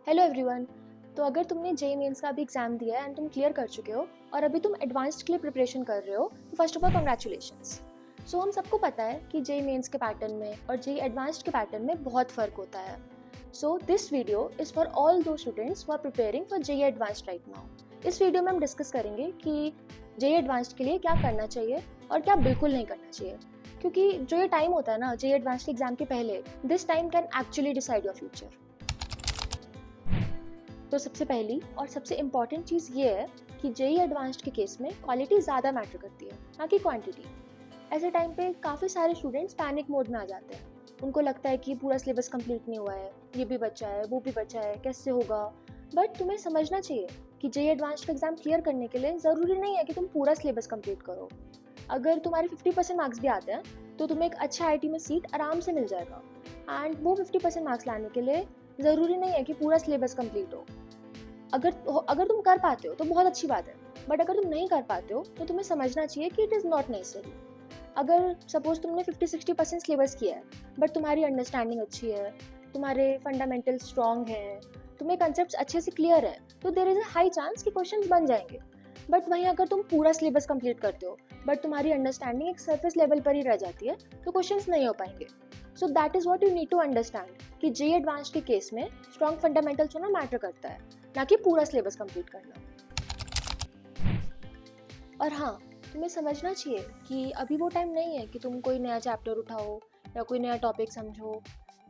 Hello everyone. तो अगर तुमने जेईई मेंस का अभी एग्जाम दिया है एंड तुम क्लियर कर चुके हो और अभी तुम एडवांस्ड के लिए प्रिपरेशन कर रहे हो, तो फर्स्ट ऑफ ऑल कॉन्ग्रेचुलेशंस। सो हम सबको पता है कि जेईई मेंस के पैटर्न में और जेईई एडवांस्ड के पैटर्न में बहुत फ़र्क होता है। So this video is for all those students who are preparing for JEE Advanced right now. इस वीडियो में हम डिस्कस करेंगे कि जेईई एडवांस्ड के लिए क्या करना चाहिए और क्या बिल्कुल नहीं करना चाहिए, क्योंकि जो ये टाइम होता है ना जेईई एडवांस्ड एग्जाम के पहले, this time can actually decide your future. तो सबसे पहली और सबसे इम्पॉर्टेंट चीज़ ये है कि जेईई एडवांस्ड के केस में क्वालिटी ज़्यादा मैटर करती है, ना कि क्वांटिटी। ऐसे टाइम पे काफ़ी सारे स्टूडेंट्स पैनिक मोड में आ जाते हैं। उनको लगता है कि पूरा सिलेबस कंप्लीट नहीं हुआ है, ये भी बच्चा है, वो भी बच्चा है, कैसे होगा। बट तुम्हें समझना चाहिए कि जेईई एडवांस्ड का एग्ज़ाम क्लियर करने के लिए ज़रूरी नहीं है कि तुम पूरा सिलेबस कंप्लीट करो। अगर तुम्हारे 50% मार्क्स भी आते हैं तो तुम्हें एक अच्छा आईआईटी में सीट आराम से मिल जाएगा। एंड वो 50% मार्क्स लाने के लिए ज़रूरी नहीं है कि पूरा सिलेबस कंप्लीट हो। अगर तुम कर पाते हो तो बहुत अच्छी बात है, बट अगर तुम नहीं कर पाते हो तो तुम्हें समझना चाहिए कि इट इज़ नॉट नेसेसरी। अगर सपोज तुमने 50-60% सिलेबस किया है बट तुम्हारी अंडरस्टैंडिंग अच्छी है, तुम्हारे फंडामेंटल स्ट्रॉन्ग हैं, तुम्हें कंसेप्ट अच्छे से क्लियर है, तो there is a high chance कि क्वेश्चन बन जाएंगे। बट वहीं अगर तुम पूरा सिलेबस कंप्लीट करते हो बट तुम्हारी अंडरस्टैंडिंग एक सरफेस लेवल पर ही रह जाती है, तो क्वेश्चन नहीं हो पाएंगे। So that is what you need to understand कि जेईई एडवांस के केस में स्ट्रॉन्ग फंडामेंटल्स होना मैटर करता है, ना कि पूरा सिलेबस कंप्लीट करना। और हाँ, तुम्हें समझना चाहिए कि अभी वो टाइम नहीं है कि तुम कोई नया चैप्टर उठाओ या कोई नया टॉपिक समझो।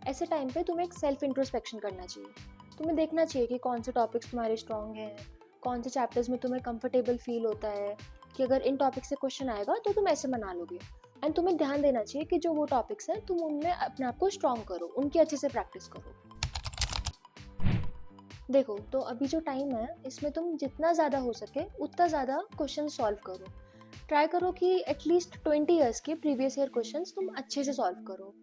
ऐसे टाइम पे तुम्हें एक सेल्फ इंट्रोस्पेक्शन करना चाहिए। तुम्हें देखना चाहिए कि कौन से टॉपिक्स तुम्हारे स्ट्रॉन्ग हैं, कौन से चैप्टर्स में तुम्हें कंफर्टेबल फील होता है कि अगर इन टॉपिक से क्वेश्चन आएगा तो तुम ऐसे बना लोगे। एंड तुम्हें ध्यान देना चाहिए कि जो वो टॉपिक्स हैं तुम उनमें अपने आप को स्ट्रॉन्ग करो, उनकी अच्छे से प्रैक्टिस करो। देखो, तो अभी जो टाइम है इसमें तुम जितना ज़्यादा हो सके उतना ज़्यादा क्वेश्चन सॉल्व करो। ट्राई करो कि एटलीस्ट 20 ईयर्स के प्रीवियस ईयर क्वेश्चंस तुम अच्छे से सॉल्व करो,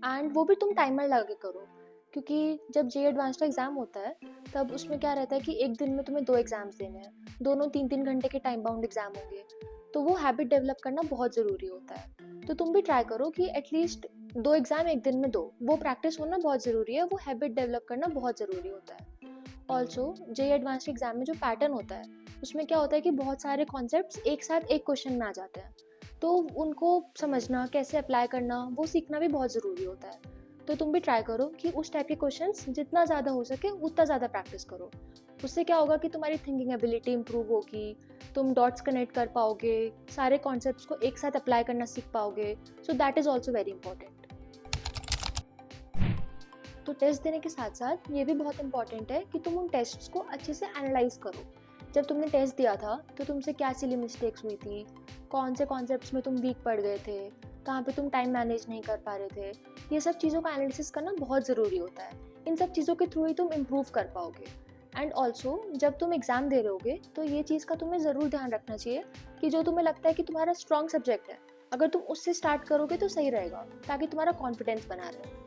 एंड वो भी तुम टाइमर लगा के करो। क्योंकि जब जेईई एडवांस का एग्ज़ाम होता है तब उसमें क्या रहता है कि एक दिन में तुम्हें 2 एग्ज़ाम्स देने हैं, दोनों 3-3 घंटे के टाइम बाउंड एग्ज़ाम होंगे। तो वो हैबिट डेवलप करना बहुत ज़रूरी होता है। तो तुम भी ट्राई करो कि एटलीस्ट 2 एग्ज़ाम एक दिन में दो। वो प्रैक्टिस होना बहुत ज़रूरी है, वो हैबिट डेवलप करना बहुत ज़रूरी होता है। ऑल्सो जेईई एडवांस एग्जाम में जो पैटर्न होता है उसमें क्या होता है कि बहुत सारे कॉन्सेप्ट्स एक साथ एक क्वेश्चन में आ जाते हैं। तो उनको समझना, कैसे अप्लाई करना, वो सीखना भी बहुत ज़रूरी होता है। तो तुम भी ट्राई करो कि उस टाइप के क्वेश्चंस जितना ज़्यादा हो सके उतना ज़्यादा प्रैक्टिस करो। उससे क्या होगा कि तुम्हारी थिंकिंग एबिलिटी इंप्रूव होगी, तुम डॉट्स कनेक्ट कर पाओगे, सारे कॉन्सेप्ट्स को एक साथ अप्लाई करना सीख पाओगे। सो that is also very important. तो टेस्ट देने के साथ साथ ये भी बहुत इंपॉर्टेंट है कि तुम उन टेस्ट्स को अच्छे से एनालाइज करो। जब तुमने टेस्ट दिया था तो तुमसे क्या सिली मिस्टेक्स हुई थी, कौन से कॉन्सेप्ट्स में तुम वीक पड़ गए थे, कहाँ पे तुम टाइम मैनेज नहीं कर पा रहे थे। ये सब चीज़ों का एनालिसिस करना बहुत ज़रूरी होता है। इन सब चीज़ों के थ्रू ही तुम इम्प्रूव कर पाओगे। एंड ऑल्सो जब तुम एग्ज़ाम दे रहे होगे तो ये चीज़ का तुम्हें ज़रूर ध्यान रखना चाहिए कि जो तुम्हें लगता है कि तुम्हारा स्ट्रॉन्ग सब्जेक्ट है, अगर तुम उससे स्टार्ट करोगे तो सही रहेगा, ताकि तुम्हारा कॉन्फिडेंस बना रहे।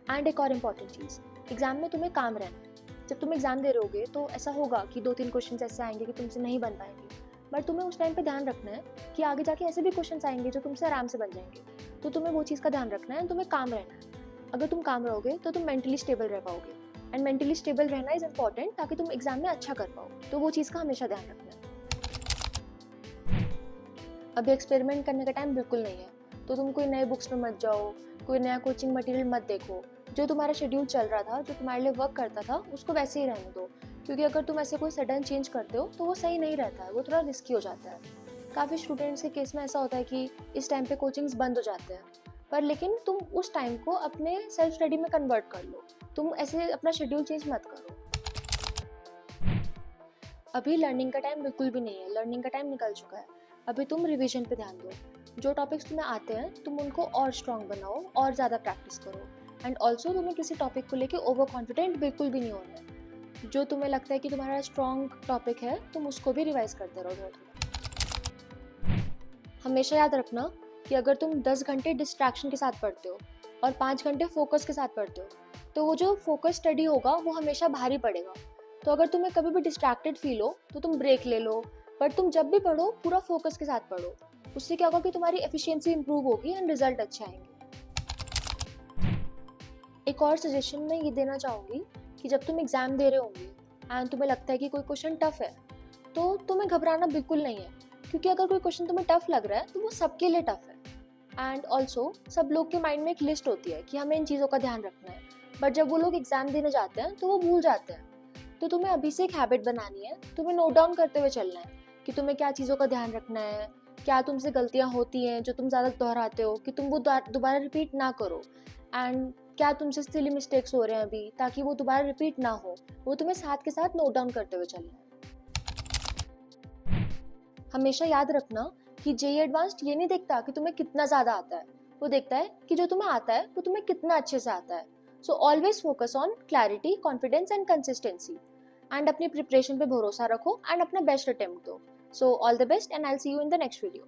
एंड एक और इम्पॉर्टेंट चीज़, एग्ज़ाम में तुम्हें काम रहना है। जब तुम एग्ज़ाम दे रहे होगे तो ऐसा होगा कि 2-3 क्वेश्चन ऐसे आएंगे कि तुमसे नहीं बन पाएंगे, बट तुम्हें उस टाइम पे ध्यान रखना है कि आगे जाके ऐसे भी क्वेश्चन आएंगे जो तुमसे आराम से बन जाएंगे। तो तुम्हें वो चीज़ का ध्यान रखना है, तुम्हें काम रहना है। अगर तुम काम रहोगे तो तुम मेंटली स्टेबल रह पाओगे, एंड मेंटली स्टेबल रहना इज़ इम्पॉर्टेंट ताकि तुम एग्ज़ाम में अच्छा कर पाओ। तो वो चीज़ का हमेशा ध्यान रखना है। अभी एक्सपेरिमेंट करने का टाइम बिल्कुल नहीं है, तो तुम कोई नए बुक्स में मत जाओ, कोई नया कोचिंग मटेरियल मत देखो। जो तुम्हारा शेड्यूल चल रहा था, जो तुम्हारे लिए वर्क करता था, उसको वैसे ही रहने दो। क्योंकि अगर तुम ऐसे कोई सडन चेंज करते हो तो वो सही नहीं रहता है, वो थोड़ा रिस्की हो जाता है। काफ़ी स्टूडेंट्स के केस में ऐसा होता है कि इस टाइम पे कोचिंग्स बंद हो जाते हैं, पर लेकिन तुम उस टाइम को अपने सेल्फ स्टडी में कन्वर्ट कर लो। तुम ऐसे अपना शेड्यूल चेंज मत करो। अभी लर्निंग का टाइम बिल्कुल भी नहीं है, लर्निंग का टाइम निकल चुका है। अभी तुम रिवीजन पे ध्यान दो। जो टॉपिक्स तुम्हें आते हैं तुम उनको और स्ट्रॉन्ग बनाओ और ज़्यादा प्रैक्टिस करो। एंड ऑल्सो तुम्हें किसी टॉपिक को लेके ओवर कॉन्फिडेंट बिल्कुल भी नहीं होना है। जो तुम्हें लगता है कि तुम्हारा स्ट्रॉन्ग टॉपिक है तुम उसको भी रिवाइज करते रहो थोड़ा थोड़ा। हमेशा याद रखना कि अगर तुम 10 घंटे डिस्ट्रैक्शन के साथ पढ़ते हो और 5 घंटे फोकस के साथ पढ़ते हो, तो वो जो फोकस स्टडी होगा वो हमेशा भारी पड़ेगा। तो अगर तुम्हें कभी भी डिस्ट्रैक्टेड फील हो तो तुम ब्रेक ले लो, बट तुम जब भी पढ़ो पूरा फोकस के साथ पढ़ो। उससे क्या होगा कि तुम्हारी एफिशिएंसी इंप्रूव होगी एंड रिजल्ट अच्छे आएंगे। एक और सजेशन मैं ये देना चाहूँगी कि जब तुम एग्ज़ाम दे रहे होंगे एंड तुम्हें लगता है कि कोई क्वेश्चन टफ है, तो तुम्हें घबराना बिल्कुल नहीं है, क्योंकि अगर कोई क्वेश्चन तुम्हें टफ लग रहा है तो वो सबके लिए टफ है। एंड ऑल्सो सब लोग के माइंड में एक लिस्ट होती है कि हमें इन चीज़ों का ध्यान रखना है, बट जब वो लोग एग्ज़ाम देने जाते हैं तो वो भूल जाते हैं। तो तुम्हें अभी से एक हैबिट बनानी है, तुम्हें नोट डाउन करते हुए चलना है कि तुम्हें क्या चीज़ों का ध्यान रखना है, क्या तुमसे गलतियाँ होती हैं जो तुम ज़्यादा दोहराते हो कि तुम वो दोबारा रिपीट ना करो, एंड क्या तुमसे सिली मिस्टेक्स हो रहे हैं अभी ताकि वो दोबारा रिपीट ना हो, वो तुम्हें साथ के साथ नोट डाउन करते हुए चलना है। हमेशा याद रखना कि जेईई एडवांस्ड ये नहीं देखता कि तुम्हें कितना ज़्यादा आता है, वो देखता है कि जो तुम्हें आता है वो तुम्हें कितना अच्छे से आता है। So always focus on clarity, confidence and consistency, and अपनी प्रिपरेशन पे भरोसा रखो एंड अपना बेस्ट अटेम्प्ट दो। So all the best and I will see you in the next video.